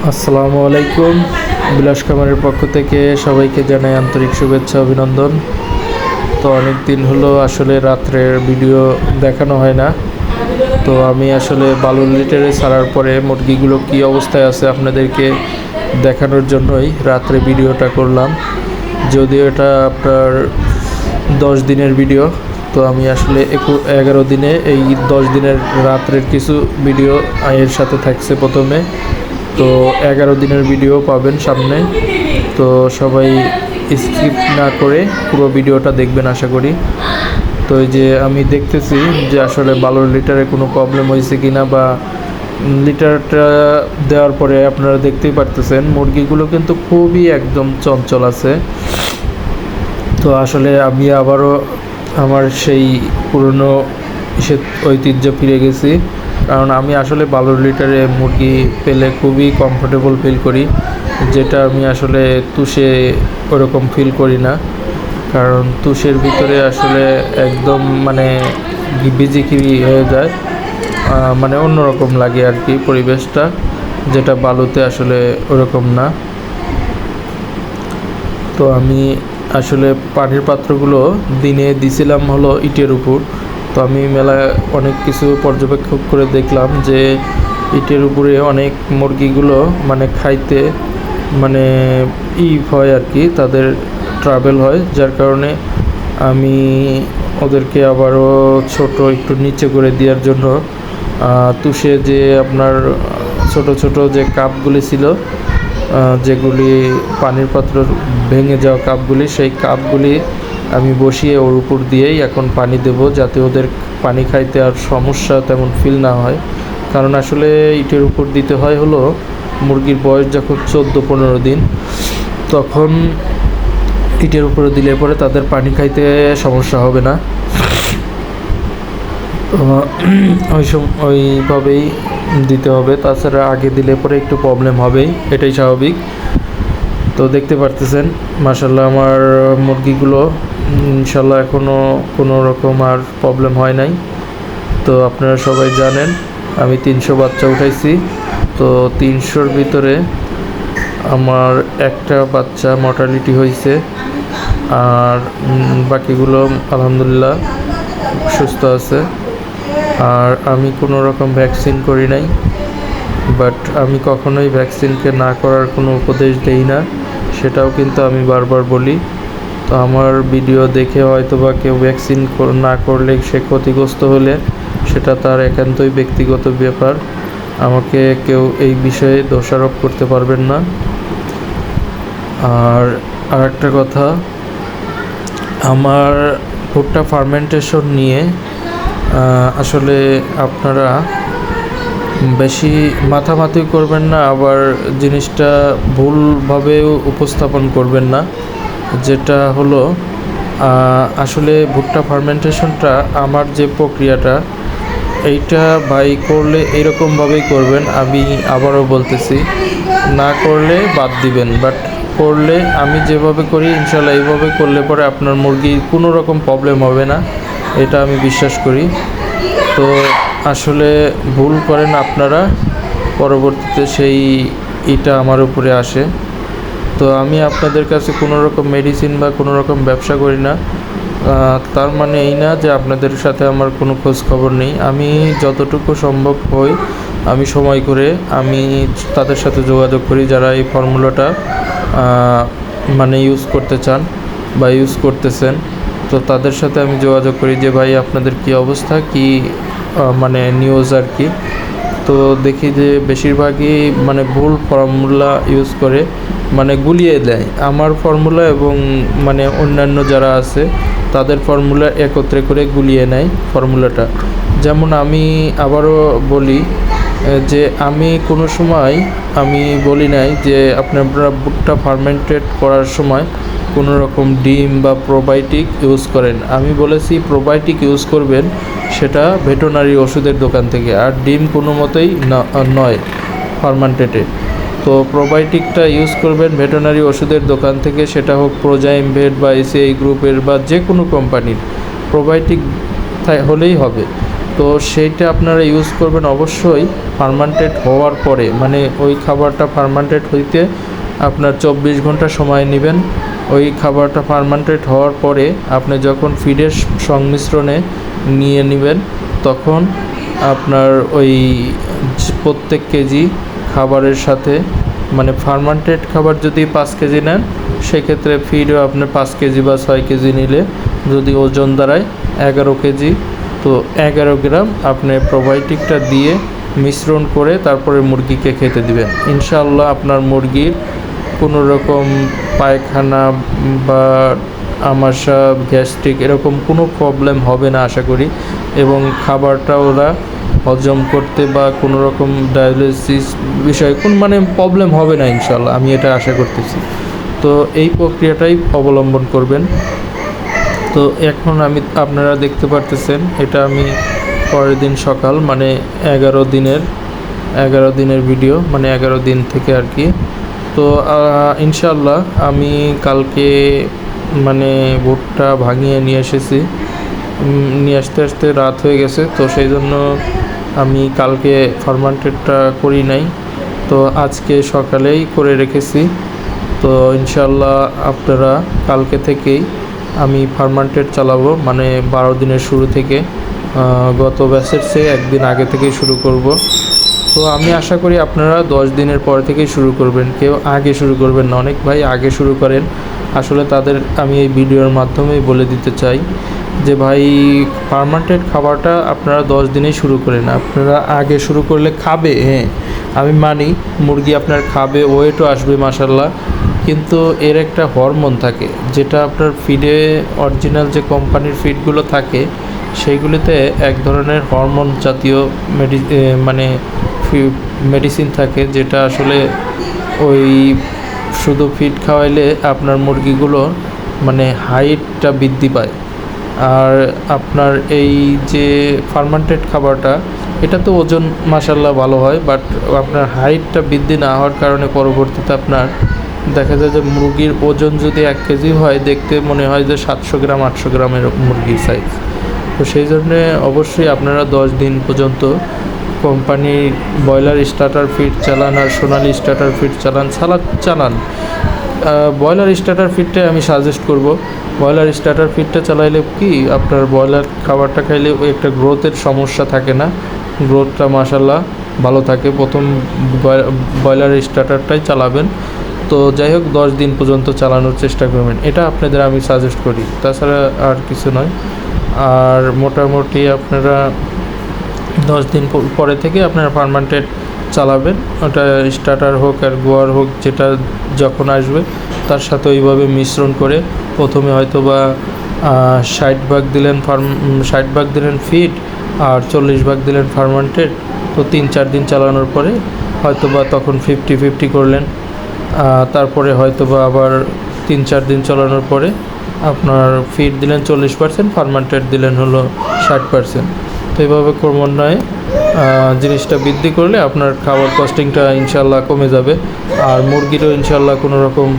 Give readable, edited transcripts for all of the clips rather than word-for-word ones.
আসসালামু আলাইকুম। বিলাস খামারের পক্ষ থেকে সবাইকে জানাই আন্তরিক শুভেচ্ছা অভিনন্দন। তো অনেক দিন হলো আসলে রাত্রের ভিডিও দেখানো হয় না। তো আমি আসলে বালুর লিটারে ছাড়ার পরে মুরগিগুলো কী অবস্থায় আছে আপনাদেরকে দেখানোর জন্যই রাত্রে ভিডিওটা করলাম। যদিও এটা আপনার 10 দিনের ভিডিও, তো আমি আসলে 11 দিনে এই 10 দিনের রাত্রের কিছু ভিডিও এর সাথে থাকছে প্রথমে। তো 11 দিনের ভিডিও পাবেন সামনে। তো সবাই স্কিপ না করে পুরো ভিডিওটা দেখবেন আশা করি। তো এই যে আমি দেখতেছি যে আসলে বালুর লিটারে কোনো প্রবলেম হয়েছে কিনা, বা লিটারটা দেওয়ার পরে আপনারা দেখতেই পারতেছেন মুরগিগুলো কিন্তু খুবই একদম চঞ্চল আছে। তো আসলে আমি আবারও আমার সেই পুরনো ঐতিহ্য ফিরে গেছি, কারণ আমি আসলে বালুর লিটারে মুরগি পেলে খুবই কমফোর্টেবল ফিল করি, যেটা আমি আসলে তুষে ওরকম ফিল করি না। কারণ তুষের ভিতরে আসলে একদম মানে বিজিকিরি হয়ে যায়, মানে অন্যরকম লাগে আর কি পরিবেশটা, যেটা বালুতে আসলে ওরকম না। তো আমি আসলে পানির পাত্রগুলো দিনে দিছিলাম হলো ইটের উপর। তো আমি মেলায় অনেক কিছু পর্যবেক্ষণ করে দেখলাম যে ইটের উপরে অনেক মুরগিগুলো মানে খাইতে মানে হয় আর কি, তাদের ট্রাভেল হয়, যার কারণে আমি ওদেরকে আবারও ছোট একটু নিচে করে দেওয়ার জন্য তুষে যে আপনার ছোট ছোট যে কাপগুলি ছিল, যেগুলি পানির পাত্র ভেঙে যাওয়া কাপগুলি, সেই কাপগুলি আমি বসিয়ে ওর উপর দিয়েই এখন পানি দেব, যাতে ওদের পানি খাইতে আর সমস্যা তেমন ফিল না হয়। কারণ আসলে ইটের উপর দিতে হয় হলো মুরগির বয়স যখন 14-15 দিন, তখন ইটের উপরে দিলে পরে তাদের পানি খাইতে সমস্যা হবে না। ওইভাবেই দিতে হবে, তাছাড়া আগে দিলে পরে একটু প্রবলেম হবেই, এটাই স্বাভাবিক। তো দেখতে পারতেছেন মাশাল্লাহ আমার মুরগিগুলো ইনশাল্লাহ এখনও কোনো রকম আর প্রবলেম হয় নাই। তো আপনারা সবাই জানেন আমি 300 বাচ্চা উঠাইছি। তো 300-র ভিতরে আমার একটা বাচ্চা মর্টালিটি হয়েছে, আর বাকিগুলো আলহামদুলিল্লাহ সুস্থ আছে। আর আমি কোনো রকম ভ্যাকসিন করি নাই, বাট আমি কখনোই ভ্যাকসিনকে না করার কোনো উপদেশ দেই না, সেটাও কিন্তু আমি বারবার বলি। তো আমার ভিডিও দেখে হয়তো বা কেউ ভ্যাকসিন না করলে সে ক্ষতিগ্রস্ত হলে সেটা তার একান্তই ব্যক্তিগত ব্যাপার, আমাকে কেউ এই বিষয়ে দোষারোপ করতে পারবেন না। আর আরেকটা কথা, আমার ভুট্টা ফার্মেন্টেশন নিয়ে আসলে আপনারা বেশি মাথামাতি করবেন না, আবার জিনিসটা ভুলভাবেও উপস্থাপন করবেন না। যেটা হলো আসলে ভুট্টা ফার্মেন্টেশনটা আমার যে প্রক্রিয়াটা, এইটা ভাই করলে এরকমভাবেই করবেন। আমি আবারও বলতেছি, না করলে বাদ দিবেন, বাট করলে আমি যেভাবে করি ইনশাল্লাহ এইভাবে করলে পরে আপনার মুরগির কোনো রকম প্রবলেম হবে না, এটা আমি বিশ্বাস করি। তো আসলে ভুল করেন আপনারা, পরবর্তীতে সেই এটা আমার উপরে আসে। তো আমি আপনাদের কাছে কোনো রকম মেডিসিন বা কোনো রকম ব্যবসা করি না, তার মানে এই না যে আপনাদের সাথে আমার কোনো খোঁজ খবর নেই। আমি যতটুকু সম্ভব হই আমি সময় করে আমি তাদের সাথে যোগাযোগ করি, যারা এই ফর্মুলাটা মানে ইউজ করতে চান বা ইউজ করতেছেন। তো তাদের সাথে আমি যোগাযোগ করি যে ভাই আপনাদের কি অবস্থা, কি মানে নিউজ আর কি। তো দেখি যে বেশিরভাগই মানে ভুল ফর্মুলা ইউজ করে, মানে গুলিয়ে দেয় আমার ফর্মুলা, এবং মানে অন্যান্য যারা আছে তাদের ফর্মুলা একত্রে করে গুলিয়ে নেয় ফর্মুলাটা। যেমন আমি আবারও বলি যে আমি কোনো সময় আমি বলি নাই যে আপনারা ভুট্টা ফার্মেন্টেড করার সময় কোনো রকম ডিম বা প্রোবায়োটিক ইউজ করেন। আমি বলেছি প্রোবায়োটিক ইউজ করবেন সেটা ভেটেরিনারি ওষুধের দোকান থেকে, আর ডিম কোনো মতেই নয় ফার্মেন্টেডে। তো প্রোবায়োটিকটা ইউজ করবেন ভেটেরিনারি ওষুধের দোকান থেকে, সেটা হোক প্রোজাইম ভেট বা এসিআই গ্রুপের বা যে কোনো কোম্পানির প্রোবায়োটিক হলেই হবে। তো সেইটা আপনারা ইউজ করবেন অবশ্যই ফার্মান্টেড হওয়ার পরে, মানে ওই খাবারটা ফার্মান্টেড হইতে আপনার 24 ঘন্টা সময় নেবেন। ওই খাবারটা ফার্মান্টেড হওয়ার পরে আপনি যখন ফিডের সংমিশ্রণে নিয়ে নেবেন, তখন আপনার ওই প্রত্যেক কেজি খাবারের সাথে, মানে ফার্মান্টেড খাবার যদি 5 কেজি নেন, সেক্ষেত্রে ফিডও আপনার 5 কেজি বা 6 কেজি নিলে যদি ওজন দাঁড়ায় 11 কেজি, তো 11 গ্রাম আপনি প্রোবায়োটিকটা দিয়ে মিশ্রণ করে তারপরে মুরগিকে খেতে দিবেন। ইনশাআল্লাহ আপনার মুরগির কোনো রকম পায়খানা বা আমাশা, গ্যাস্ট্রিক এরকম কোনো প্রবলেম হবে না আশা করি, এবং খাবারটা ওরা হজম করতে বা কোনো রকম ডায়ালিসিস বিষয়ে কোন মানে প্রবলেম হবে না ইনশাআল্লাহ, আমি এটা আশা করতেছি। তো এই প্রক্রিয়াটাই অবলম্বন করবেন। তো এখন আপনারা দেখতে পারতেছেন, এটা আমি পরের দিন সকাল, মানে 11 দিনের ভিডিও, মানে 11 দিন থেকে আর কি। তো ইনশাআল্লাহ আমি কালকে মানে ভুট্টা ভাঙিয়ে নিয়ে এসেছি, নিয়ে আসতে আসতে রাত হয়ে গেছে, তো সেই জন্য আমি কালকে ফার্মান্টেডটা করি নাই, তো আজকে সকালেই করে রেখেছি। তো ইনশাআল্লাহ আপনারা কালকে থেকেই আমি ফার্মান্টেড চালাবো, মানে 12 দিনের শুরু থেকে, গত ব্যাচের চেয়ে একদিন আগে থেকেই শুরু করব। তো আমি আশা করি আপনারা 10 দিনের পর থেকেই শুরু করবেন, কেউ আগে শুরু করবেন না। অনেক ভাই আগে শুরু করেন, আসলে তাদের আমি এই ভিডিওর মাধ্যমেই বলে দিতে চাই যে ভাই ফার্মান্টেড খাবারটা আপনারা 10 দিনেই শুরু করেন। আপনারা আগে শুরু করলে খাবে, হ্যাঁ আমি মানি, মুরগি আপনার খাবে, ওয়েটও আসবে মাশাল্লাহ, কিন্তু এর একটা হরমোন থাকে যেটা আপনার ফিডে, অরিজিনাল যে কোম্পানির ফিডগুলো থাকে সেইগুলিতে এক ধরনের হরমোন জাতীয় মানে মেডিসিন থাকে, যেটা আসলে ওই শুধু ফিড খাওয়াইলে আপনার মুরগিগুলো মানে হাইটটা বৃদ্ধি পায়। আর আপনার এই যে ফার্মান্টেড খাবারটা, এটা তো ওজন মাশাল্লাহ ভালো হয়, বাট আপনার হাইটটা বৃদ্ধি না হওয়ার কারণে পরবর্তীতে আপনার দেখা যায় যে মুরগির ওজন যদি 1 কেজি হয়, দেখতে মনে হয় যে 700 গ্রাম 800 গ্রামের মুরগির সাইজ। তো সেই জন্যে অবশ্যই আপনারা 10 দিন পর্যন্ত কোম্পানির ব্রয়লার স্টার্টার ফিড চালান আর সোনালি স্টার্টার ফিড চালান। ব্রয়লার স্টার্টার ফিডটাই আমি সাজেস্ট করব। ব্রয়লার স্টার্টার ফিডটা চালাইলে কি আপনার ব্রয়লার খাবারটা খাইলে একটা গ্রোথের সমস্যা থাকে না, গ্রোথটা মাশাল্লাহ ভালো থাকে। প্রথম ব্রয়লার স্টার্টারটাই চালাবেন। তো যাই হোক 10 দিন পর্যন্ত চালানোর চেষ্টা করবেন, এটা আপনাদের আমি সাজেস্ট করি, তাছাড়া আর কিছু নয়। আর মোটামুটি আপনারা 10 দিন পরে থেকে আপনারা পার্মানেন্ট চালাবেন, ওটা স্টার্টার হোক আর গোয়ার হোক, যেটা যখন আসবে তার সাথে ওইভাবে মিশ্রণ করে প্রথমে হয়তো বা 60 ভাগ দিলেন 60 ভাগ দিলেন ফিড আর 40 ভাগ দিলেন ফার্মান্টেড। তো 3-4 দিন চালানোর পরে হয়তো বা তখন 50-50 করলেন, তারপরে হয়তো বা আবার 3-4 দিন চালানোর পরে আপনার ফিড দিলেন 40%, ফার্মান্টেড দিলেন হলো 60%। তো এইভাবে ক্রমান্বয়ে জিনিসটা বৃদ্ধি করলে আপনার খাবার কস্টিংটা ইনশাল্লাহ কমে যাবে, আর মুরগিরও ইনশাল্লাহ কোনো রকম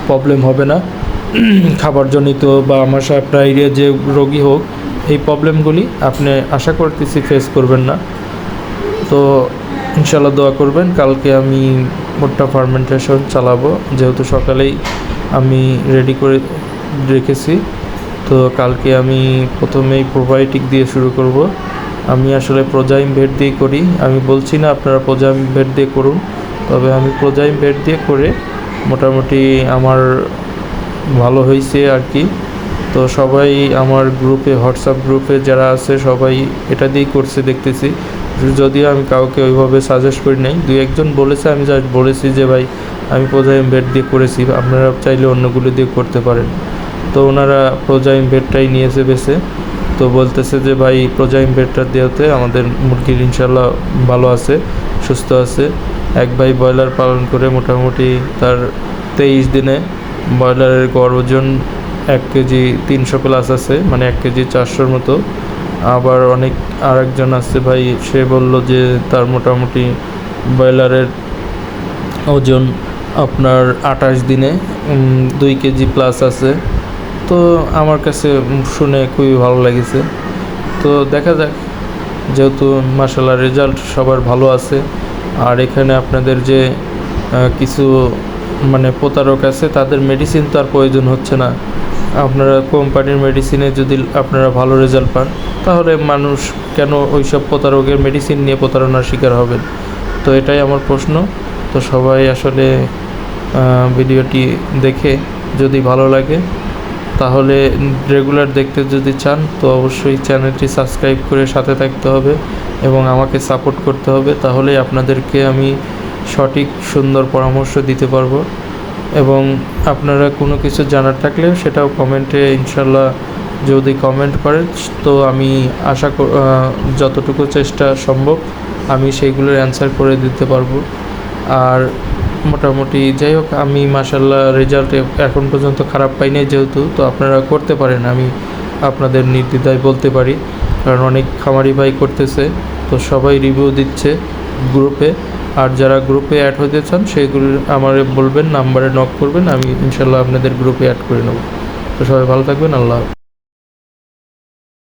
প্রবলেম হবে না। খাবারজনিত বা আমাশা, ডায়রিয়া যে রোগী হোক, এই প্রবলেমগুলি আপনি আশা করতেছি ফেস করবেন না। তো ইনশাল্লাহ দোয়া করবেন। কালকে আমি ভুট্টা ফার্মেন্টেশন চালাবো, যেহেতু সকালেই আমি রেডি করে রেখেছি। তো কালকে আমি প্রথমেই প্রোবায়োটিক দিয়ে শুরু করব। আমি আসলে প্রোজাইম ভেট দিয়ে করি, আমি বলছি না আপনারা প্রোজাইম ভেট দিয়ে করুন, তবে আমি প্রোজাইম ভেট দিয়ে করে মোটামুটি আমার ভালো হয়েছে আর কি। তো সবাই আমার গ্রুপে, হোয়াটসঅ্যাপ গ্রুপে যারা আছে সবাই এটা দিয়েই করছে দেখতেছি, যদিও আমি কাউকে ওইভাবে সাজেস্ট করি নাই। 2-1 জন বলেছে, আমি জাস্ট বলেছি যে ভাই আমি প্রোজাইম ভেট দিয়ে করেছি, আপনারা চাইলে অন্যগুলো দিয়ে করতে পারেন। তো ওনারা প্রোজাইম ভেটটাই নিয়েছে বেছে, তো বলতেছে যে ভাই প্রোজাইম ভেটটা দেওয়াতে আমাদের মুরগির ইনশাল্লাহ ভালো আছে, সুস্থ আছে। এক ভাই ব্রয়লার পালন করে মোটামুটি তার 23 দিনে ব্রয়লারের গড় ওজন 1 কেজি 300 প্লাস আছে, মানে 1 কেজি 400-র মতো। আবার আরেকজন আছে ভাই, সে বলল যে তার মোটামুটি ব্রয়লারের ওজন আপনার 28 দিনে 2 কেজি প্লাস আছে। তো আমার কাছে শুনে খুবই ভালো লেগেছে। তো দেখা যাক যেহেতু মাশাআল্লাহ রেজাল্ট সবার ভালো আছে। আর এখানে আপনাদের যে কিছু মানে প্রতারক আছে তাদের মেডিসিন তো আর প্রয়োজন হচ্ছে না। আপনারা কোম্পানির মেডিসিনে যদি আপনারা ভালো রেজাল্ট পান, তাহলে মানুষ কেন ওইসব প্রতারকের মেডিসিন নিয়ে প্রতারণার শিকার হবেন? তো এটাই আমার প্রশ্ন। তো সবাই আসলে ভিডিওটি দেখে যদি ভালো লাগে, তাহলে রেগুলার দেখতে যদি চান তো অবশ্যই চ্যানেলটি সাবস্ক্রাইব করে সাথে থাকতে হবে এবং আমাকে সাপোর্ট করতে হবে। তাহলেই আপনাদেরকে আমি সঠিক সুন্দর পরামর্শ দিতে পারবো। এবং আপনারা কোনো কিছু জানার থাকলে সেটাও কমেন্টে ইনশাল্লাহ যদি কমেন্ট করেন, তো আমি যতটুকু চেষ্টা সম্ভব আমি সেইগুলোর অ্যান্সার করে দিতে পারবো। আর মোটামুটি যাই হোক, আমি মাশাআল্লাহ রেজাল্ট এখন পর্যন্ত খারাপ পাই নাই যেহেতু, তো আপনারা করতে পারেন, আমি আপনাদের নির্দ্বিধায় বলতে পারি। কারণ অনেক খামারি ভাই করতেছে, তো সবাই রিভিউ দিচ্ছে গ্রুপে। আর যারা গ্রুপে অ্যাড হতে চান সেইগুলো আমারে বলবেন, নাম্বারে নক করবেন, আমি ইনশাল্লাহ আপনাদের গ্রুপে অ্যাড করে নেব। তো সবাই ভালো থাকবেন। আল্লাহ হাফেজ।